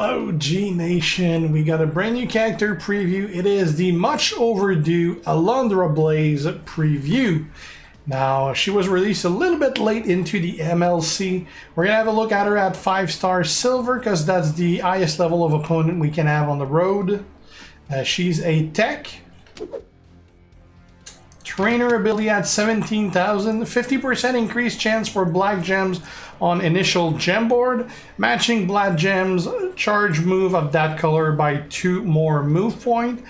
Hello G Nation, we got a brand new character preview. It is the much overdue Alundra Blayze preview. Now, she was released a little bit late into the MLC. We're gonna have a look at her at 5-star silver because that's the highest level of opponent we can have on the road. She's a tech. Trainer ability at 17,000, 50% increased chance for black gems on initial gem board, matching black gems charge move of that color by 2 more move point.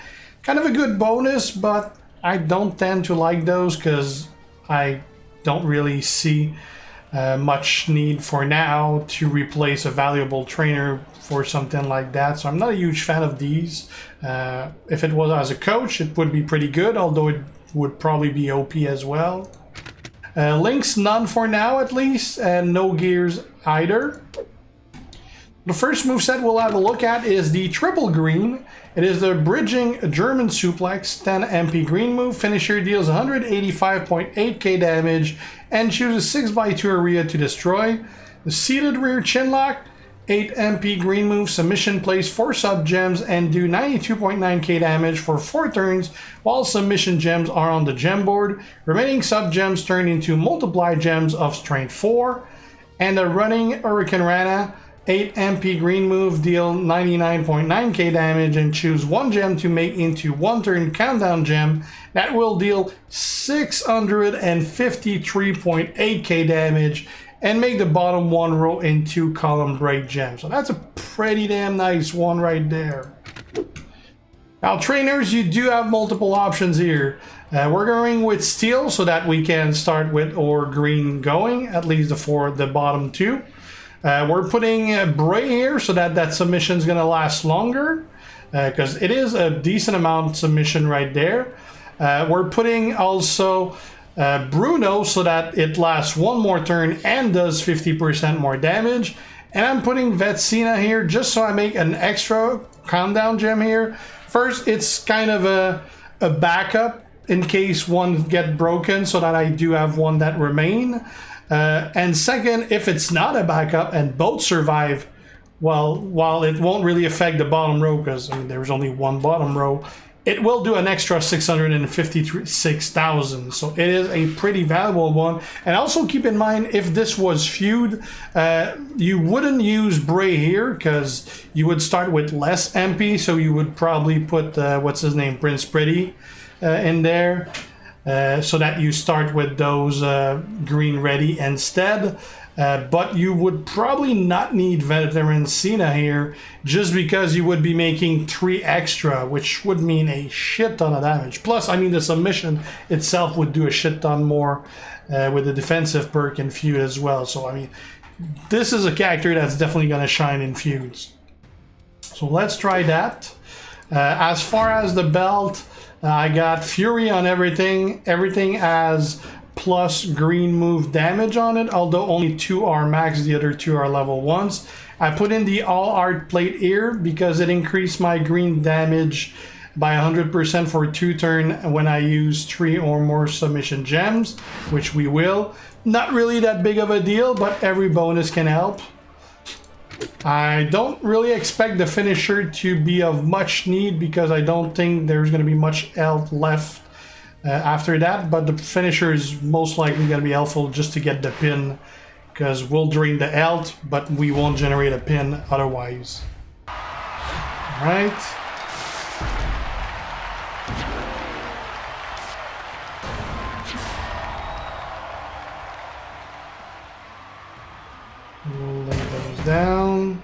Kind of a good bonus, but I don't tend to like those because I don't really see much need for now to replace a valuable trainer for something like that, so I'm not a huge fan of these. If it was as a coach, it would be pretty good, although it would probably be OP as well. Links none for now at least, and no gears either. The first moveset we'll have a look at is the triple green. It is the bridging German suplex, 10 MP green move. Finisher deals 185.8k damage and chooses 6x2 area to destroy. The seated rear chinlock, 8 MP green move, submission place 4 sub gems and do 92.9k damage for 4 turns while submission gems are on the gem board. Remaining sub gems turn into multiply gems of strength 4. And the running Hurricane Rana, 8 MP green move, deal 99.9k damage and choose 1 gem to make into 1 turn countdown gem that will deal 653.8k damage and make the bottom 1 row into column break gems. So that's a pretty damn nice one right there. Now trainers, you do have multiple options here. We're going with steel so that we can start with or green going, at least for the bottom 2. We're putting Bray here so that that submission is going to last longer, because it is a decent amount submission right there. We're putting also Bruno so that it lasts 1 more turn and does 50% more damage. And I'm putting Vetsina here just so I make an extra countdown gem here. First, it's kind of a backup in case one get broken so that I do have one that remain. And second, if it's not a backup and both survive, well, while it won't really affect the bottom row because I mean, there's only 1 bottom row, it will do an extra 656,000. So it is a pretty valuable one. And also keep in mind, if this was feud, you wouldn't use Bray here because you would start with less MP. So you would probably put, what's his name, Prince Pretty in there. So that you start with those green ready instead. But you would probably not need Veteran Cena here just because you would be making 3 extra, which would mean a shit ton of damage. Plus, I mean, the submission itself would do a shit ton more with the defensive perk in feud as well. So, I mean, this is a character that's definitely going to shine in feuds. So let's try that. As far as the belt, I got Fury on everything. Everything has plus green move damage on it, although only 2 are max, the other 2 are level 1s. I put in the all art plate here because it increased my green damage by 100% for 2 turns when I use 3 or more submission gems, which we will. Not really that big of a deal, but every bonus can help. I don't really expect the finisher to be of much need because I don't think there's going to be much health left after that, but the finisher is most likely going to be helpful just to get the pin because we'll drain the health, but we won't generate a pin otherwise. Alright. We'll lay those down.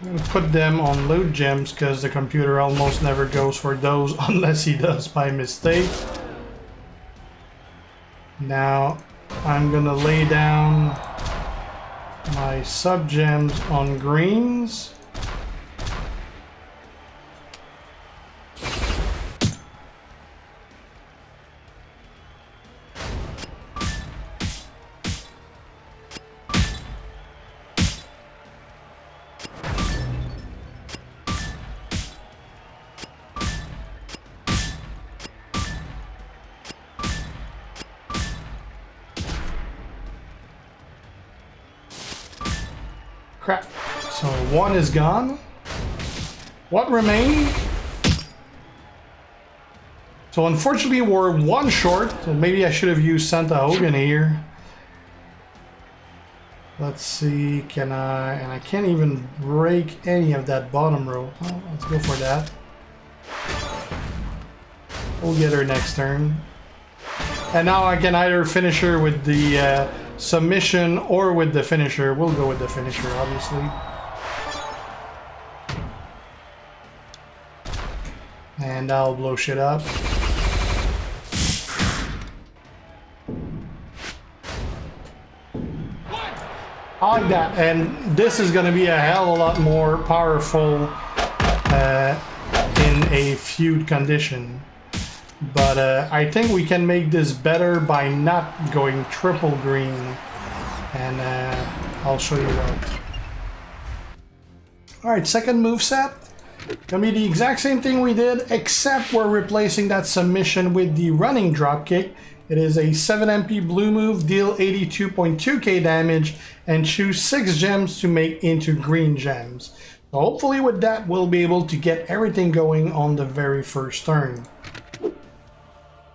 I'm going to put them on load gems because the computer almost never goes for those unless he does by mistake. Now I'm going to lay down my sub gems on greens. Crap. So 1 is gone. What remained? So unfortunately we're one short, so maybe I should have used Santa Hogan here. Let's see, can I... and I can't even break any of that bottom row. Oh, let's go for that. We'll get her next turn. And now I can either finish her with the submission or with the finisher. We'll go with the finisher, obviously. And I'll blow shit up. I like that, and this is going to be a hell of a lot more powerful in a feud condition. But I think we can make this better by not going triple green, and I'll show you that. Alright, second moveset. Gonna be the exact same thing we did, except we're replacing that submission with the running dropkick. It is a 7 MP blue move, deal 82.2k damage, and choose 6 gems to make into green gems. So hopefully with that we'll be able to get everything going on the very first turn.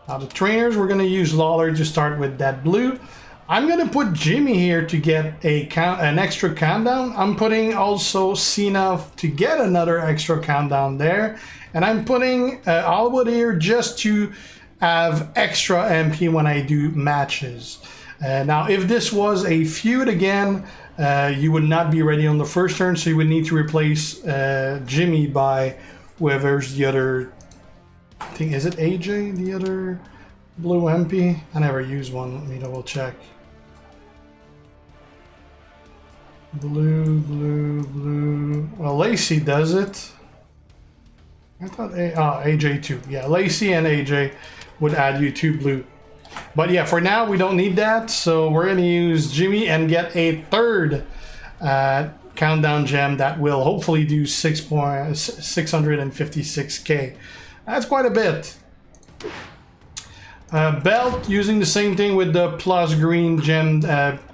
Now the trainers, we're going to use Lawler to start with that blue. I'm going to put Jimmy here to get an extra countdown. I'm putting also Cena to get another extra countdown there. And I'm putting Hollywood here just to have extra MP when I do matches. Now if this was a feud again, you would not be ready on the first turn, so you would need to replace Jimmy by whoever's the other, I think, is it AJ, the other blue MP? I never use one, let me double check. Blue, blue, blue. Well, Lacey does it. I thought AJ too. Yeah, Lacey and AJ would add you 2 blue. But yeah, for now we don't need that, so we're gonna use Jimmy and get a third countdown gem that will hopefully do 656k. That's quite a bit. Belt, using the same thing with the plus green gem,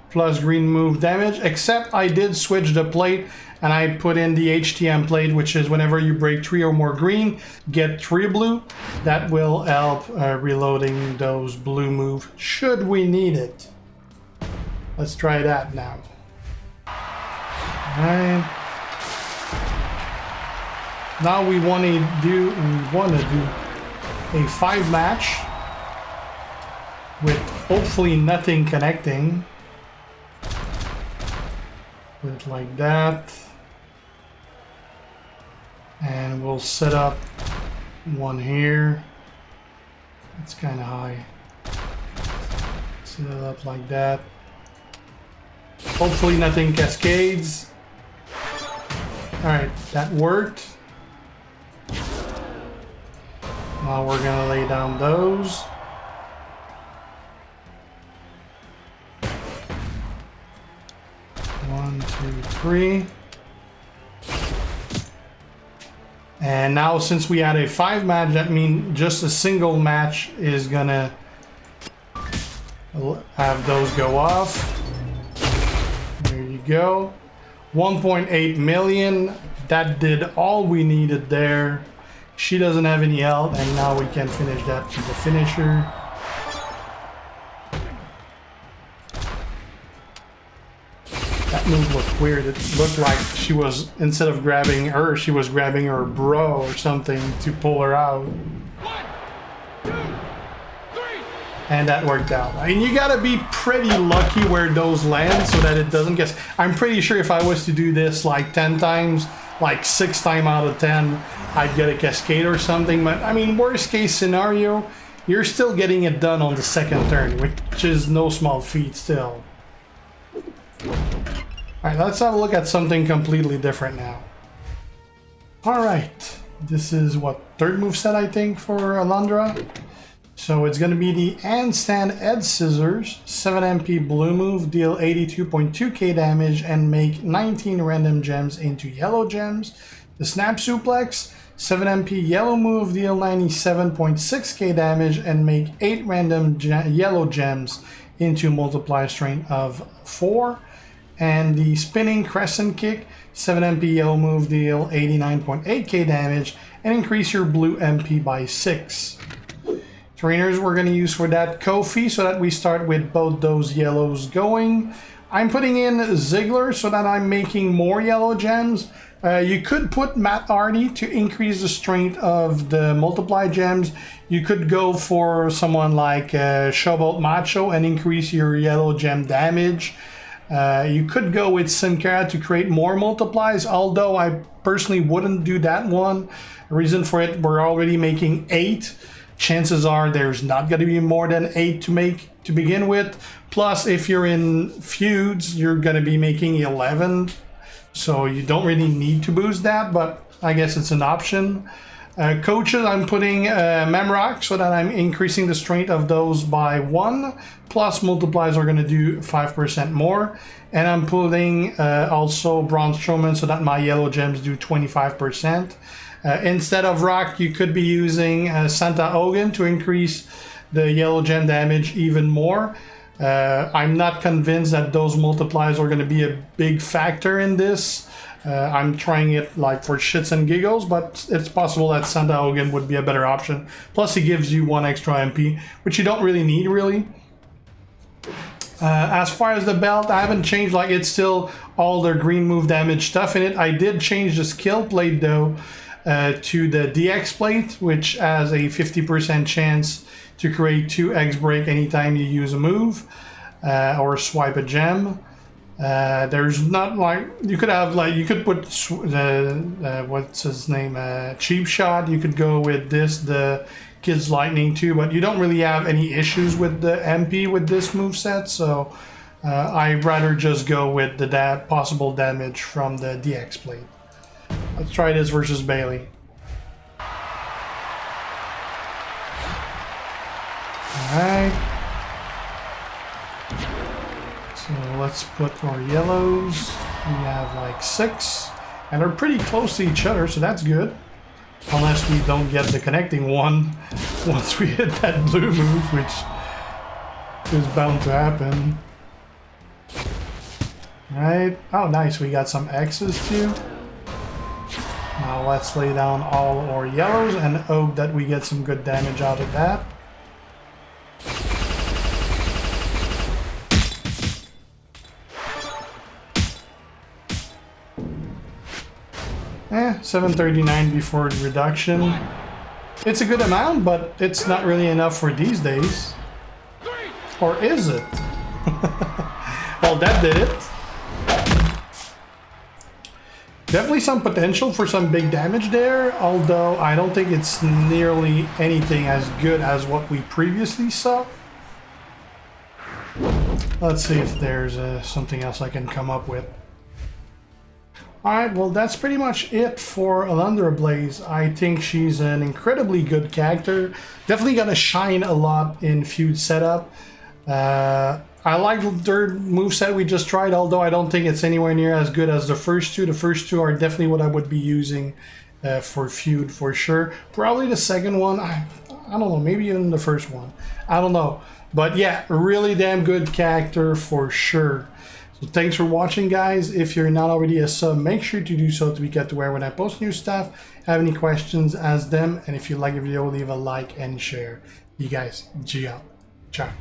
plus green move damage, except I did switch the plate and I put in the HTM plate, which is whenever you break 3 or more green, get 3 blue. That will help reloading those blue moves should we need it. Let's try that now. Alright. Now we want to do a 5 match with hopefully nothing connecting. Put it like that. And we'll set up one here. It's kind of high. Set it up like that. Hopefully nothing cascades. Alright, that worked. Now we're gonna lay down those. One, two, three. And now since we had a 5 match, that means just a single match is gonna have those go off. There you go. 1.8 million. That did all we needed there. She doesn't have any health, and now we can finish that with the finisher. That move looked weird. It looked like she was, instead of grabbing her, she was grabbing her bro or something to pull her out. 1, 2, 3. And that worked out. I mean, you gotta be pretty lucky where those land so that it doesn't get... I'm pretty sure if I was to do this like 10 times, like 6 times out of 10, I'd get a cascade or something. But I mean, worst case scenario, you're still getting it done on the second turn, which is no small feat still. Alright, let's have a look at something completely different now. Alright, this is what, third moveset I think for Alundra. So it's going to be the handstand head scissors, 7 MP blue move, deal 82.2k damage and make 19 random gems into yellow gems. The snap suplex, 7 MP yellow move, deal 97.6k damage and make 8 random yellow gems into multiplier strength of 4. And the spinning crescent kick, 7 MP yellow move, deal 89.8k damage, and increase your blue MP by 6. Trainers we're going to use for that Kofi, so that we start with both those yellows going. I'm putting in Ziggler so that I'm making more yellow gems. You could put Matt Hardy to increase the strength of the multiply gems. You could go for someone like Showboat Macho and increase your yellow gem damage. You could go with Sin Cara to create more multiplies, although I personally wouldn't do that one. The reason for it, we're already making 8. Chances are there's not going to be more than 8 to make to begin with. Plus, if you're in feuds, you're going to be making 11. So you don't really need to boost that, but I guess it's an option. Coaches, I'm putting Memrock so that I'm increasing the strength of those by 1. Plus multiplies are going to do 5% more. And I'm putting also Braun Strowman so that my yellow gems do 25%. Instead of Rock, you could be using Santa Hogan to increase the yellow gem damage even more. I'm not convinced that those multipliers are going to be a big factor in this. I'm trying it like for shits and giggles, but it's possible that Santa Hogan would be a better option. Plus, he gives you 1 extra MP, which you don't really need, really. As far as the belt, I haven't changed, like it's still all their green move damage stuff in it. I did change the skill plate though to the DX plate, which has a 50% chance to create 2 X break anytime you use a move or swipe a gem. There's not like you could have like you could put what's his name cheap shot. You could go with this the Kids Lightning too, but you don't really have any issues with the MP with this moveset, so I'd rather just go with the possible damage from the DX plate. Let's try this versus Bailey. Alright. So let's put our yellows. We have like 6. And they're pretty close to each other, so that's good. Unless we don't get the connecting one once we hit that blue move, which is bound to happen. Alright. Oh, nice. We got some X's too. Now let's lay down all our yellows and hope that we get some good damage out of that. 739 before the reduction. It's a good amount, but it's not really enough for these days. Or is it? Well, that did it. Definitely some potential for some big damage there, although I don't think it's nearly anything as good as what we previously saw. Let's see if there's something else I can come up with. Alright, well that's pretty much it for Alundra Blayze. I think she's an incredibly good character. Definitely gonna shine a lot in feud setup. I like the third moveset we just tried, although I don't think it's anywhere near as good as the first two. The first two are definitely what I would be using for feud for sure. Probably the second one, I don't know, maybe even the first one. I don't know. But yeah, really damn good character for sure. So thanks for watching, guys. If you're not already a sub, make sure to do so to be kept aware when I post new stuff. Have any questions, ask them. And if you like the video, leave a like and share. You guys, G out. Ciao.